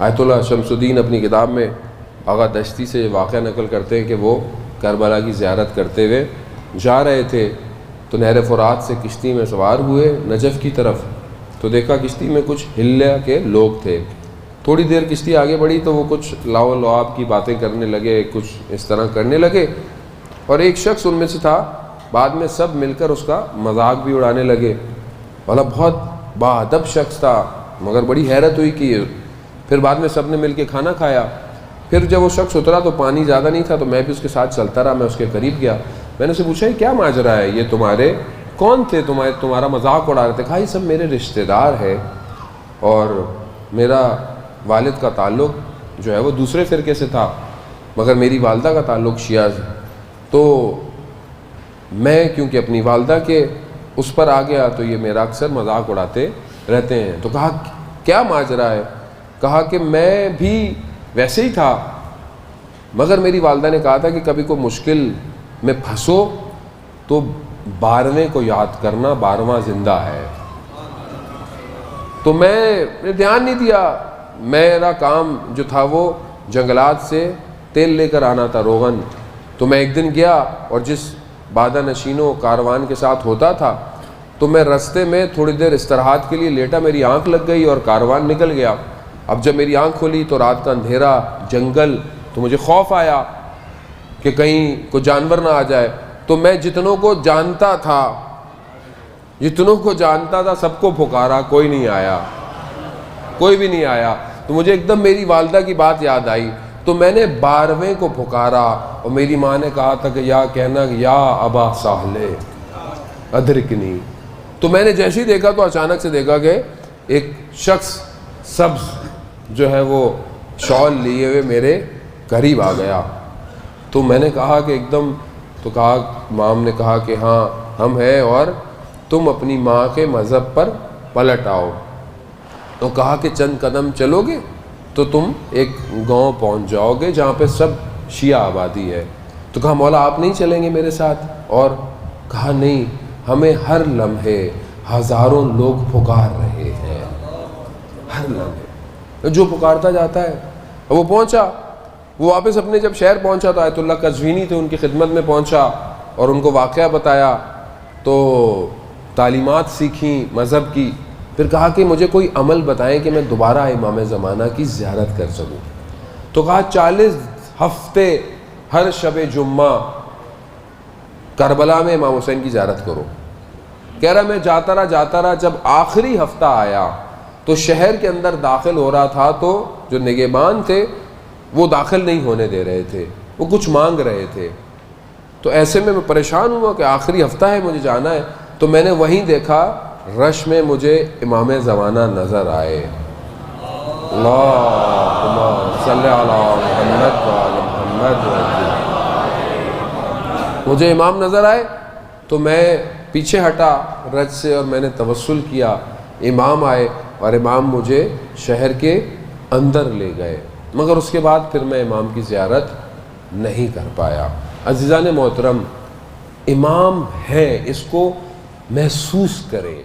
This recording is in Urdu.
آیت اللہ شمس الدین اپنی کتاب میں آغا دشتی سے واقعہ نقل کرتے ہیں کہ وہ کربلا کی زیارت کرتے ہوئے جا رہے تھے تو نہر فرات سے کشتی میں سوار ہوئے نجف کی طرف، تو دیکھا کشتی میں کچھ حلیہ کے لوگ تھے۔ تھوڑی دیر کشتی آگے بڑھی تو وہ کچھ لاو لعاب کی باتیں کرنے لگے، کچھ اس طرح کرنے لگے، اور ایک شخص ان میں سے تھا، بعد میں سب مل کر اس کا مذاق بھی اڑانے لگے۔ والا بہت باادب شخص تھا، مگر بڑی حیرت ہوئی کہ پھر بعد میں سب نے مل کے کھانا کھایا۔ پھر جب وہ شخص اترا تو پانی زیادہ نہیں تھا، تو میں بھی اس کے ساتھ چلتا رہا، میں اس کے قریب گیا، میں نے اسے پوچھا یہ کیا ماجرا ہے، یہ تمہارے کون تھے، تمہارا مذاق اڑا رہے تھے؟ کہا یہ سب میرے رشتہ دار ہے، اور میرا والد کا تعلق جو ہے وہ دوسرے فرقے سے تھا، مگر میری والدہ کا تعلق شیعہ سے، تو میں کیونکہ اپنی والدہ کے اس پر آ گیا تو یہ میرا اکثر مذاق اڑاتے رہتے ہیں۔ تو کہا کیا ماجرا ہے؟ کہا کہ میں بھی ویسے ہی تھا، مگر میری والدہ نے کہا تھا کہ کبھی کوئی مشکل میں پھنسو تو 12ویں کو یاد کرنا، 12واں زندہ ہے۔ تو میں نے دھیان نہیں دیا، میرا کام جو تھا وہ جنگلات سے تیل لے کر آنا تھا، روغن۔ تو میں ایک دن گیا اور جس بادہ نشینوں کاروان کے ساتھ ہوتا تھا تو میں رستے میں تھوڑی دیر استراحت کے لیے لیٹا، میری آنکھ لگ گئی اور کاروان نکل گیا۔ اب جب میری آنکھ کھلی تو رات کا اندھیرا، جنگل، تو مجھے خوف آیا کہ کہیں کوئی جانور نہ آ جائے، تو میں جتنوں کو جانتا تھا سب کو پکارا، کوئی نہیں آیا، کوئی بھی نہیں آیا۔ تو مجھے ایک دم میری والدہ کی بات یاد آئی، تو میں نے 12ویں کو پکارا، اور میری ماں نے کہا تھا کہ کہنا یا ابا ساحل ادرکنی۔ تو میں نے جیسے ہی دیکھا تو اچانک سے دیکھا کہ ایک شخص سبز جو ہے وہ شال لیے ہوئے میرے قریب آ گیا۔ تو میں نے کہا کہ ایک دم، تو کہا امام نے کہا کہ ہاں ہم ہیں اور تم اپنی ماں کے مذہب پر پلٹ آؤ۔ تو کہا کہ چند قدم چلو گے تو تم ایک گاؤں پہنچ جاؤ گے جہاں پہ سب شیعہ آبادی ہے۔ تو کہا مولا آپ نہیں چلیں گے میرے ساتھ؟ اور کہا نہیں، ہمیں ہر لمحے ہزاروں لوگ پکار رہے ہیں، ہر لمحے جو پکارتا جاتا ہے۔ اور وہ پہنچا، وہ واپس اپنے جب شہر پہنچا تو آیت اللہ قزوینی تھے، ان کی خدمت میں پہنچا اور ان کو واقعہ بتایا، تو تعلیمات سیکھیں مذہب کی۔ پھر کہا کہ مجھے کوئی عمل بتائیں کہ میں دوبارہ امام زمانہ کی زیارت کر سکوں۔ تو کہا 40 ہفتے ہر شب جمعہ کربلا میں امام حسین کی زیارت کرو۔ کہہ رہا میں جاتا رہا، جب آخری ہفتہ آیا تو شہر کے اندر داخل ہو رہا تھا تو جو نگہبان تھے وہ داخل نہیں ہونے دے رہے تھے، وہ کچھ مانگ رہے تھے۔ تو ایسے میں پریشان ہوا کہ آخری ہفتہ ہے، مجھے جانا ہے۔ تو میں نے وہیں دیکھا رش میں مجھے امام زمانہ نظر آئے۔ اللہم صلی علی محمد وعلی محمد وعلی۔ مجھے امام نظر آئے تو میں پیچھے ہٹا رج سے اور میں نے توسل کیا، امام آئے اور امام مجھے شہر کے اندر لے گئے، مگر اس کے بعد پھر میں امام کی زیارت نہیں کر پایا۔ عزیزان محترم، امام ہے، اس کو محسوس کریں۔